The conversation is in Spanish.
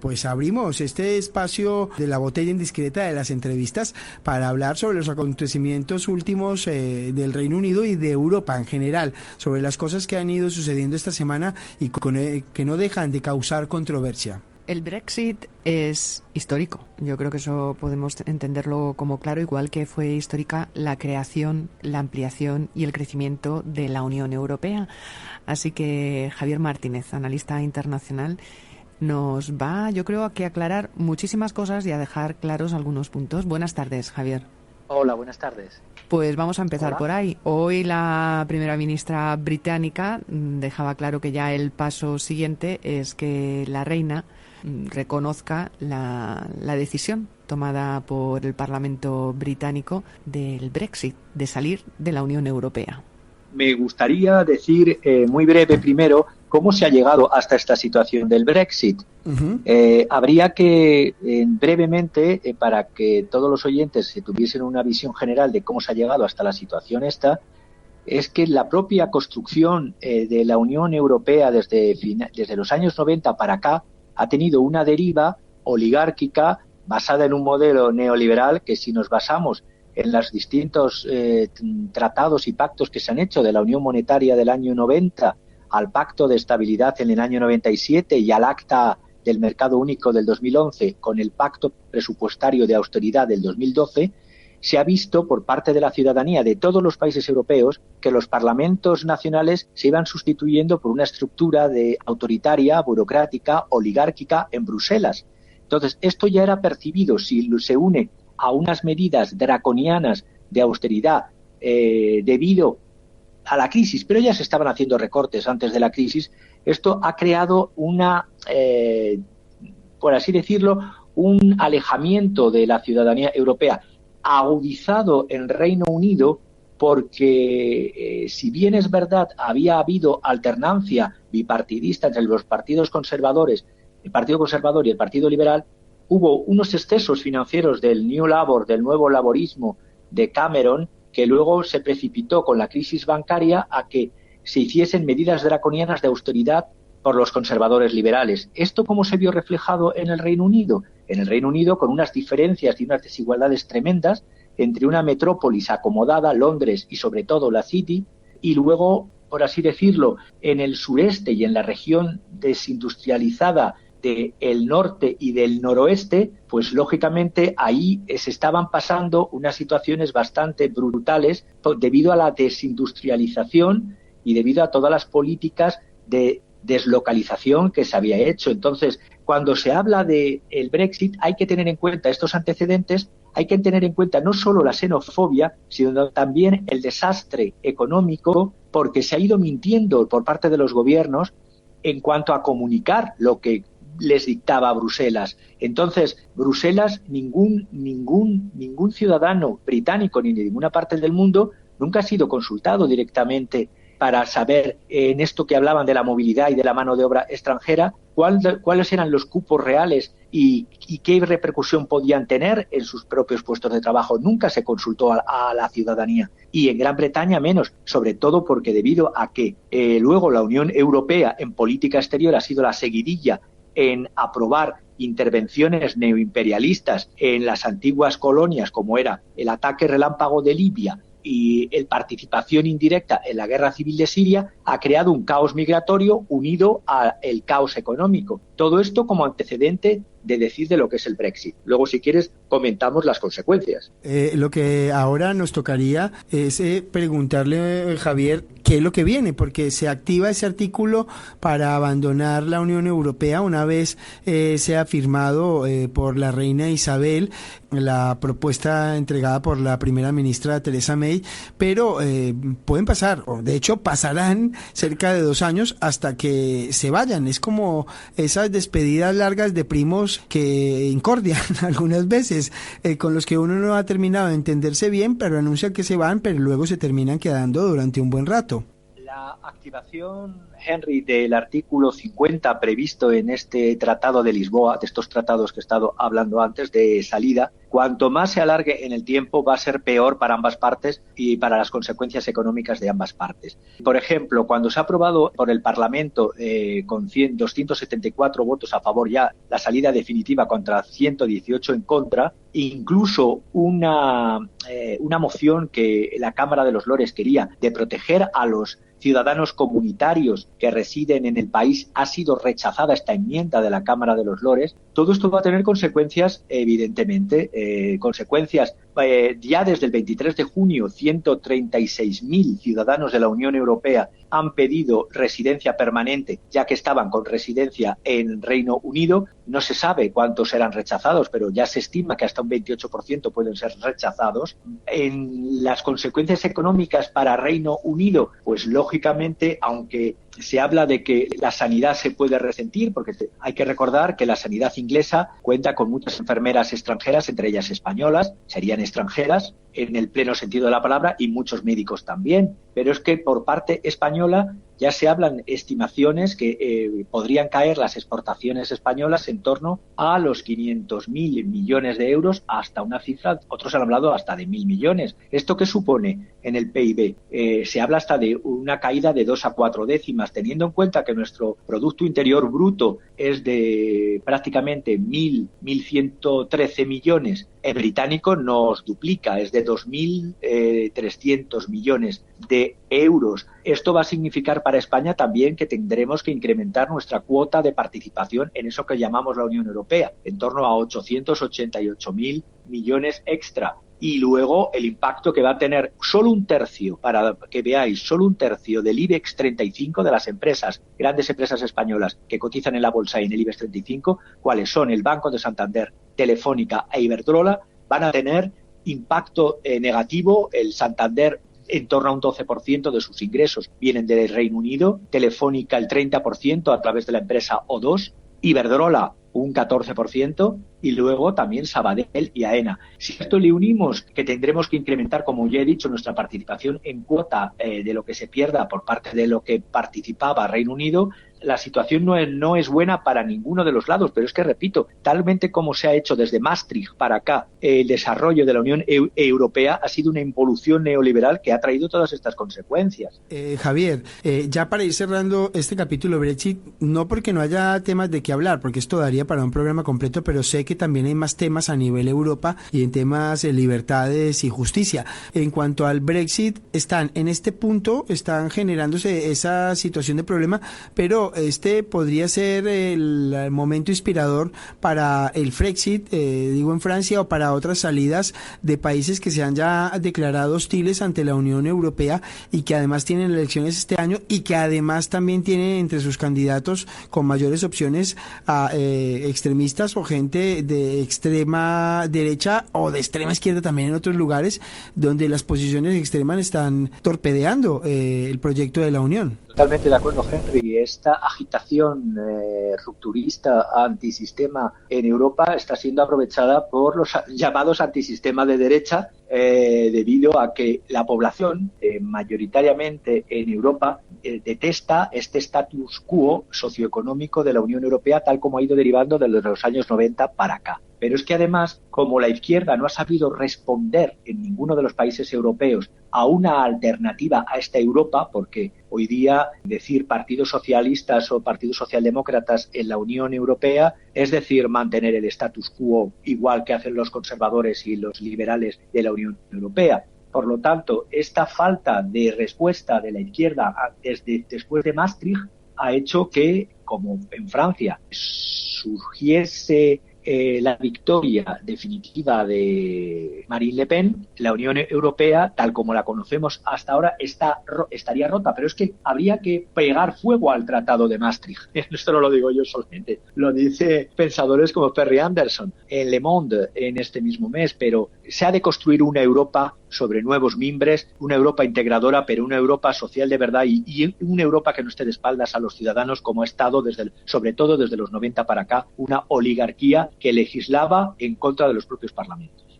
pues abrimos este espacio de la botella indiscreta de las entrevistas para hablar sobre los acontecimientos últimos del Reino Unido y de Europa en general, sobre las cosas que han ido sucediendo esta semana y que no dejan de causar controversia. El Brexit es histórico. Yo creo que eso podemos entenderlo como claro, igual que fue histórica la creación, la ampliación y el crecimiento de la Unión Europea. Así que Javier Martínez, analista internacional, nos va, yo creo, a aclarar muchísimas cosas y a dejar claros algunos puntos. Buenas tardes, Javier. Hola, buenas tardes. Pues vamos a empezar por ahí. Hoy la primera ministra británica dejaba claro que ya el paso siguiente es que la reina reconozca la decisión tomada por el Parlamento británico del Brexit, de salir de la Unión Europea. Me gustaría decir muy breve primero cómo se ha llegado hasta esta situación del Brexit. Uh-huh. Habría que, brevemente, para que todos los oyentes tuviesen una visión general de cómo se ha llegado hasta la situación esta, es que la propia construcción de la Unión Europea desde los años 90 para acá ha tenido una deriva oligárquica basada en un modelo neoliberal que, si nos basamos en los distintos tratados y pactos que se han hecho de la Unión Monetaria del año 90 al Pacto de Estabilidad en el año 97 y al Acta del Mercado Único del 2011 con el Pacto Presupuestario de Austeridad del 2012, se ha visto por parte de la ciudadanía de todos los países europeos que los parlamentos nacionales se iban sustituyendo por una estructura autoritaria, burocrática, oligárquica en Bruselas. Entonces, esto ya era percibido, si se une a unas medidas draconianas de austeridad debido a la crisis, pero ya se estaban haciendo recortes antes de la crisis. Esto ha creado por así decirlo, un alejamiento de la ciudadanía europea, agudizado en Reino Unido, porque si bien es verdad había habido alternancia bipartidista entre los partidos conservadores, el Partido Conservador y el Partido Liberal, hubo unos excesos financieros del New Labour, del nuevo laborismo de Cameron, que luego se precipitó con la crisis bancaria a que se hiciesen medidas draconianas de austeridad por los conservadores liberales. ¿Esto cómo se vio reflejado en el Reino Unido? En el Reino Unido, con unas diferencias y unas desigualdades tremendas entre una metrópolis acomodada, Londres y sobre todo la City, y luego, por así decirlo, en el sureste y en la región desindustrializada del norte y del noroeste, pues lógicamente ahí se estaban pasando unas situaciones bastante brutales debido a la desindustrialización y debido a todas las políticas de deslocalización que se había hecho. Entonces, cuando se habla de el Brexit, hay que tener en cuenta estos antecedentes, hay que tener en cuenta no solo la xenofobia, sino también el desastre económico, porque se ha ido mintiendo por parte de los gobiernos en cuanto a comunicar lo que les dictaba Bruselas. Entonces, Bruselas, ningún ciudadano británico ni de ninguna parte del mundo nunca ha sido consultado directamente para saber, en esto que hablaban de la movilidad y de la mano de obra extranjera, cuáles eran los cupos reales y qué repercusión podían tener en sus propios puestos de trabajo. Nunca se consultó a la ciudadanía, y en Gran Bretaña menos, sobre todo porque debido a que luego la Unión Europea en política exterior ha sido la seguidilla en aprobar intervenciones neoimperialistas en las antiguas colonias, como era el ataque relámpago de Libia y la participación indirecta en la guerra civil de Siria, ha creado un caos migratorio unido al caos económico. Todo esto como antecedente de decir de lo que es el Brexit. Luego, si quieres, comentamos las consecuencias. Lo que ahora nos tocaría es preguntarle, Javier, qué es lo que viene, porque se activa ese artículo para abandonar la Unión Europea una vez sea firmado por la reina Isabel la propuesta entregada por la primera ministra Theresa May, pero pueden pasar, o de hecho pasarán cerca de 2 años hasta que se vayan. Es como esas despedidas largas de primos que incordian algunas veces, con los que uno no ha terminado de entenderse bien, pero anuncian que se van, pero luego se terminan quedando durante un buen rato. La activación, Henry, del artículo 50 previsto en este Tratado de Lisboa, de estos tratados que he estado hablando antes, de salida, cuanto más se alargue en el tiempo va a ser peor para ambas partes y para las consecuencias económicas de ambas partes. Por ejemplo, cuando se ha aprobado por el Parlamento con 274 votos a favor ya la salida definitiva contra 118 en contra, incluso una moción que la Cámara de los Lores quería de proteger a los ciudadanos comunitarios que residen en el país, ha sido rechazada esta enmienda de la Cámara de los Lores. Todo esto va a tener consecuencias, evidentemente, ya desde el 23 de junio, 136.000 ciudadanos de la Unión Europea han pedido residencia permanente, ya que estaban con residencia en Reino Unido. No se sabe cuántos serán rechazados, pero ya se estima que hasta un 28% pueden ser rechazados. En las consecuencias económicas para Reino Unido, pues lógicamente, aunque se habla de que la sanidad se puede resentir, porque hay que recordar que la sanidad inglesa cuenta con muchas enfermeras extranjeras, entre ellas españolas, serían extranjeras en el pleno sentido de la palabra, y muchos médicos también. Pero es que por parte española ya se hablan estimaciones que podrían caer las exportaciones españolas en torno a los 500.000 millones de euros, hasta una cifra, otros han hablado hasta de 1.000 millones. ¿Esto qué supone en el PIB? Se habla hasta de una caída de 2 a 4 décimas, teniendo en cuenta que nuestro Producto Interior Bruto es de prácticamente 1.113 millones. El británico nos duplica, es de 2.300 millones de euros. Esto va a significar para España también que tendremos que incrementar nuestra cuota de participación en eso que llamamos la Unión Europea, en torno a 888.000 millones extra. Y luego el impacto que va a tener solo un tercio, para que veáis, solo un tercio del IBEX 35 de las empresas, grandes empresas españolas que cotizan en la bolsa y en el IBEX 35, cuáles son el Banco de Santander, Telefónica e Iberdrola, van a tener impacto negativo. El Santander, en torno a un 12% de sus ingresos vienen del Reino Unido, Telefónica el 30% a través de la empresa O2, Iberdrola un 14%, y luego también Sabadell y AENA. Si a esto le unimos que tendremos que incrementar, como ya he dicho, nuestra participación en cuota de lo que se pierda por parte de lo que participaba Reino Unido, la situación no es buena para ninguno de los lados. Pero es que, repito, talmente como se ha hecho desde Maastricht para acá el desarrollo de la Unión Europea ha sido una involución neoliberal que ha traído todas estas consecuencias. Javier, ya para ir cerrando este capítulo Brexit, no porque no haya temas de qué hablar, porque esto daría para un programa completo, pero sé que también hay más temas a nivel Europa y en temas de libertades y justicia. En cuanto al Brexit, en este punto están generándose esa situación de problema, pero este podría ser el momento inspirador para el Frexit, digo en Francia, o para otras salidas de países que se han ya declarado hostiles ante la Unión Europea y que además tienen elecciones este año y que además también tienen entre sus candidatos con mayores opciones a extremistas o gente de extrema derecha o de extrema izquierda también en otros lugares donde las posiciones extremas están torpedeando el proyecto de la Unión. Totalmente de acuerdo, Henry. Esta agitación rupturista antisistema en Europa está siendo aprovechada por los llamados antisistema de derecha, debido a que la población mayoritariamente en Europa detesta este status quo socioeconómico de la Unión Europea tal como ha ido derivando desde los años 90 para acá. Pero es que además, como la izquierda no ha sabido responder en ninguno de los países europeos a una alternativa a esta Europa, porque hoy día decir partidos socialistas o partidos socialdemócratas en la Unión Europea es decir mantener el status quo igual que hacen los conservadores y los liberales de la Unión Europea. Por lo tanto, esta falta de respuesta de la izquierda después de Maastricht ha hecho que, como en Francia, surgiese la victoria definitiva de Marine Le Pen, la Unión Europea, tal como la conocemos hasta ahora, estaría rota. Pero es que habría que pegar fuego al Tratado de Maastricht. Esto no lo digo yo solamente, lo dice pensadores como Perry Anderson en Le Monde en este mismo mes. Pero se ha de construir una Europa sobre nuevos mimbres, una Europa integradora, pero una Europa social de verdad y una Europa que no esté de espaldas a los ciudadanos, como ha estado sobre todo desde los 90 para acá, una oligarquía que legislaba en contra de los propios parlamentos.